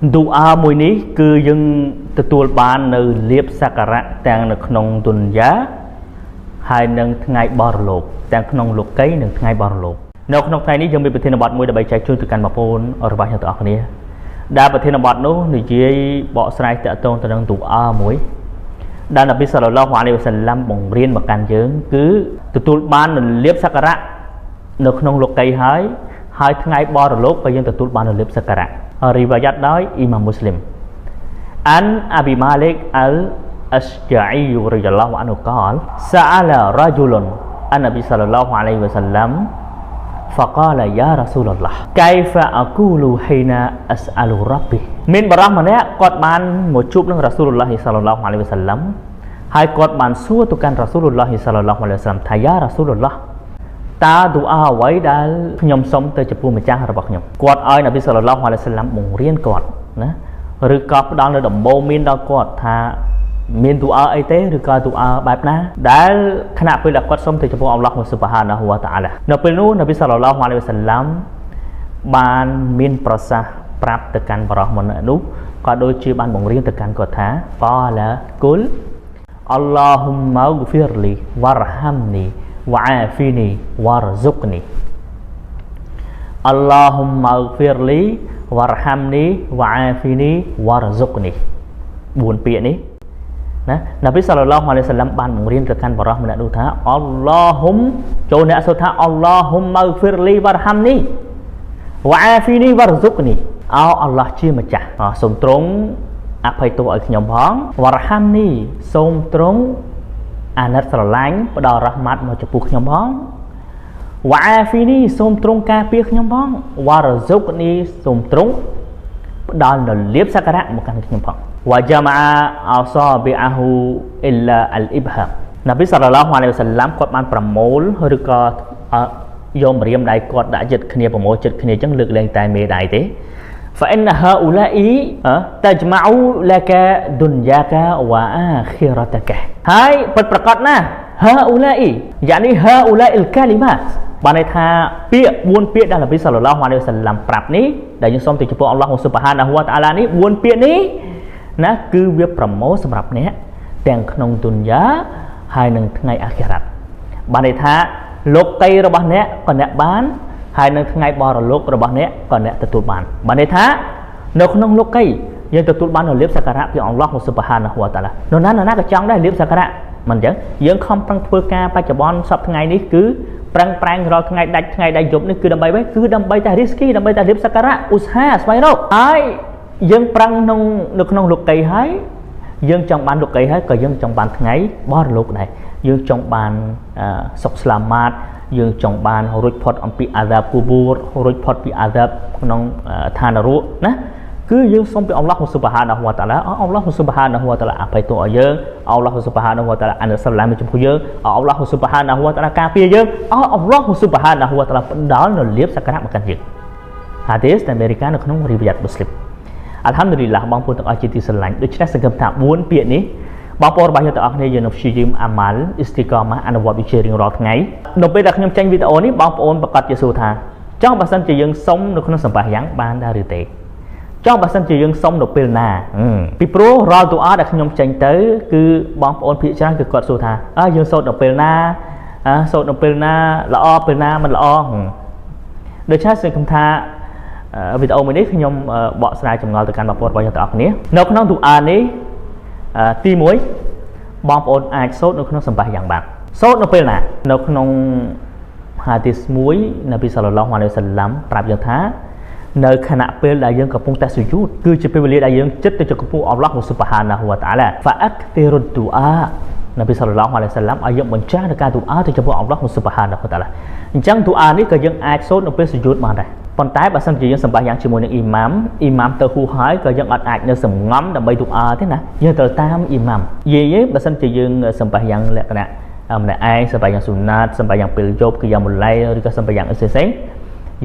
đủ mùi ní cứ dưng từ tuột ban nơi liệp sakara đang được nông tuần giá hai nâng ngày bò lột đang nông lục cây nâng ngày bò lột nếu nông ngày ní dưng bị thiên bọt mùi đã bị chạy chui từ căn bọc phôn ở bài hiện tượng này đa bị thiên bọt nó thì chỉ bỏ sai tự tôn từ nâng đủ mùi đang là bây giờ là lo hóa liệu sản lâm bồng riêng mà can dưỡng cứ từ tuột ban nơi liệp sakara được nông lục cây hai ngày bò lột và dân từ tuột ban nơi liệp sakara riwayat dari Imam Muslim an Abi Malik al-Ashja'i radhiyallahu anhu qala sa'ala rajulun an-nabi sallallahu alaihi wasallam faqala ya Rasulullah kaifa aqulu hina as'alu rabbi min barahម្នាក់គាត់បានមកជួបនឹង Rasulullah sallallahu alaihi wasallam ហើយគាត់បានសួរទៅកាន់ Rasulullah sallallahu alaihi wasallam ថា ya Rasulullahតើឌូអាអ្វីដែលខ្ញុំសុំទៅចំពោះម្ចាស់របស់ខ្ញុំគាត់ឲ្យនប៊ីសល្លឡោះអាឡៃហ៊ីវសល្លាមបង្រៀនគាត់ណាឬក៏ផ្ដល់នៅដំបូន្មានដល់គាត់ថាមានឌូអាអីទេឬក៏ឌូអាបែបណាដែលខណៈពេលដែលគាត់សុំទៅចំពោះអល់ឡោះស៊ុបហានាហ៊ូវតាអាឡានៅពេលនោះនប៊ីសល្លឡោះអាឡៃហ៊ីវសល្លាមបានមានប្រសាសន៍ប្រាប់ទៅកាន់បរិសម្នាក់នោះក៏ដូចជាបានបង្រៀនទៅកាន់គាត់ថាកឡាគុលអល់ឡោហ៊ុមម៉ាហ្ហ្វីរលីវ៉ារហាំនីwa'afini warzuqni Allahumma ighfirli warhamni wa'afini warzuqni 4ពាក្យនេះណានប៊ីសល្លឡោះអាឡៃហ៊ីវសល្លាមបានបង្រៀនទៅកាន់បរិសម្នាក់នោះថាអល់ឡោហ៊ុមចូលអ្នកសូត្រថាអល់ឡោហ៊ុមម៉ាហ្ហ្វីរលីវ៉ារហាំនីវ៉ាអាហ្វីនីវ៉ារស៊ុកនីអោអល់ឡោះជាម្ចាស់សូមទ្រង់អភ័យទោសឲ្យខ្ញុំផងវ៉ារហាំនីសូមទ្រង់អាណិតស្រឡាញ់ផ្ដល់រ៉ាហ្មាត់មកចំពោះខ្ញុំផងវ៉ាអាហ្វីនីសូមទ្រង់ការពារខ្ញុំផងវ៉ារស៊ុកនីសូមទ្រង់ផ្ដល់នូវលាភសក្ការៈមកកាន់ខ្ញុំផងវ៉ាជាម៉ាអោសាប៊ីអាហ៊ូអ៊ីឡាអលអ៊ីបហានប៊ីសល្លឡោះអាឡៃហ៊ីវសល្លាមគាត់បានប្រមូលឬក៏យកម្រាមដៃគាត់ដាក់ចិត្តគ្នាប្រមូលចិត្តគ្នាអញ្ចឹងលើកលែងតែមេដៃទេفإن هؤلاء تجمع لك دنياك وآخرتك ហើយពិតប្រាកដណាស់ هؤلاء يعني هؤلاء الكلمات បានន័យថាពាក្យ4ពាក្យដែលនប៊ីសល្លឡោះអាឡៃហ៊ីវសល្លាមប្រាប់នេះដែលយើងសូមទៅចំពោះអល់ឡោះស៊ុបហានាហ៊ូវតាអាឡានេះ4ពាក្យនេះណាគឺវាប្រមូលសម្រាប់អ្នកទាំងក្នុងទុនយ៉ាហើយនិងថ្ងៃអាខិរ៉ាត់បានន័យថាលោកីរបស់អ្នកក៏អ្នកបានហើយនៅថ្ងៃបរលោករបស់អ្នកក៏អ្នកទទួលបានបានន័យថានៅក្នុងលោកីយើងទទួលបាននូវលាភសក្ការៈពីអល់ឡោះស៊ុបហានាហ៊ូវតាអាឡានរណាក៏ចង់ដែរលាភសក្ការៈមិនអញ្ចឹងយើងខំប្រឹងធ្វើការបច្ចុប្បន្នសប្តាហ៍ថ្ងៃនេះគឺប្រឹងប្រែងរាល់ថ្ងៃដាច់ថ្ងៃដាច់យប់នេះគឺដើម្បីអ្វីគឺដើម្បីតែរីស្គីដើម្បីតែលាភសក្ការៈឧស្សាហ៍ស្វែងរកហើយយើងប្រឹងនៅក្នុងលោកីហើយយើងចង់បានលោកីហើយក៏យើងចង់បានថ្ងៃបរលោកដែរយើងចង់បានសុខស្លាម៉ាតយើងចង់បានរួចផុតអំពីអាដាបគូបូររួចផុតពីអាដាបក្នុងឋាននរកណាគឺយើងសូមពីអល់ឡោះស៊ុបហានាហ៊ូវតាអាឡាអល់ឡោះស៊ុបហានាហ៊ូវតាអាឡាអភ័យទោសឲ្យយើងអល់ឡោះស៊ុបហានាហ៊ូវតាអាឡាអានសាឡាមចំពោះយើងអល់ឡោះស៊ុបហានាហ៊ូវតាអាឡាការពារយើងអល់ឡោះស៊ុបហានាហ៊ូវតាអាឡាផ្ដល់នូវលាភសក្ការៈមកកាន់យើងហាឌីសដែលអមេរិកនៅក្នុងរីវ៉ាត់មូស្លីមអัลហាំឌុលីឡាបងប្អូនទាំងអស់ជាទីស្រឡាញ់ដូច្នេះសង្ឃឹមថា4ពាក្យនេះបងប្អូនរបស់យើងទាំងអស់គ្នាយើងនឹងព្យាយាមអាម៉ាល់អ៊ីស្ទីកាម៉ាអនុវត្តវិជ្ជារៀងរាល់ថ្ងៃនៅពេលដែលខ្ញុំចេញវីដេអូនេះបងប្អូនប្រកាសជាសួរថាចង់បើសិនជាយើងសុំនៅក្នុងសម្ភារយ៉ាងបានដែរឬទេចង់បើសិនជាយើងសុំនៅពេលណាពីព្រោះរាល់ទូអាដែលខ្ញុំចេញទៅគឺបងប្អូនភាគច្រើនគឺគាត់សួរថាយើងសូត្រនៅពេលណាសូត្រនៅពេលណាល្អពេលណាមិនល្អដូច្នេះសង្ឃឹមថាវីដេអូមួយនេះខ្ញុំបកស្រាយចម្ងល់ទៅកាន់បងប្អូនរបស់យើងទាំងអស់គ្នានៅក្នុងទូអានេះទី1បងប្អូនអាចសូត្រនៅក្នុងសម្ភារយ៉ាងបានសូត្រនៅពេលណានៅក្នុងហាឌីសមួយនប៊ីសល្លឡោះអាឡៃហ៊ីវសល្លាមប្រាប់យើងថានៅខណៈពេលដែលយើងកំពុងតែស៊ូយូតគឺជាពេលវេលាដែលយើងចិត្តទៅចំពោះអល់ឡោះស៊ុបហានាហ៊ូវតាអាឡាហ្វាអកទីរុឌូអានប៊ីសល្លឡោះអាឡៃហ៊ីវសល្លាមឲ្យយើងបញ្ចាស់នៅការទូអាទៅចំពោះអល់ឡោះស៊ុបហានាហ៊ូវតាអាឡាអញ្ចឹងទូអានេះក៏យើងអាចសូត្រនៅពេលស៊ូយូតបានដែរប៉ុន្តែបើសិនជាយើងសម្បាយ៉ាងជាមួយនឹងអ៊ីម៉ាមទៅហួសហើយក៏យើងអាចនៅសំងំដើម្បីទូអាទេណាយើងត្រូវតាមអ៊ីម៉ាមយេបើសិនជាយើងសម្បាយ៉ាងលក្ខណៈម្នាក់ឯងសម្បាយ៉ាងស៊ូណាតសម្បាយ៉ាងពេលយប់គឺយ៉ាងមុលៃឬក៏សម្បាយ៉ាងអ៊ីសេង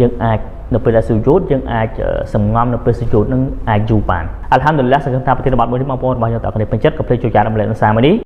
យើងអាចនៅពេលដែលស៊ូយូតយើងអាចសំងំនៅពេលស៊ូយូតនឹងអាចយូរបានអัลហាំឌុលីឡាសង្ឃឹមថាប្រធានបទមួយនេះបងប្អូនរបស់យើងទាំងអស់គ្នាពេញចិត្តក៏ភ្លេចចូលចាររំលែកនៅសារមួយនេះ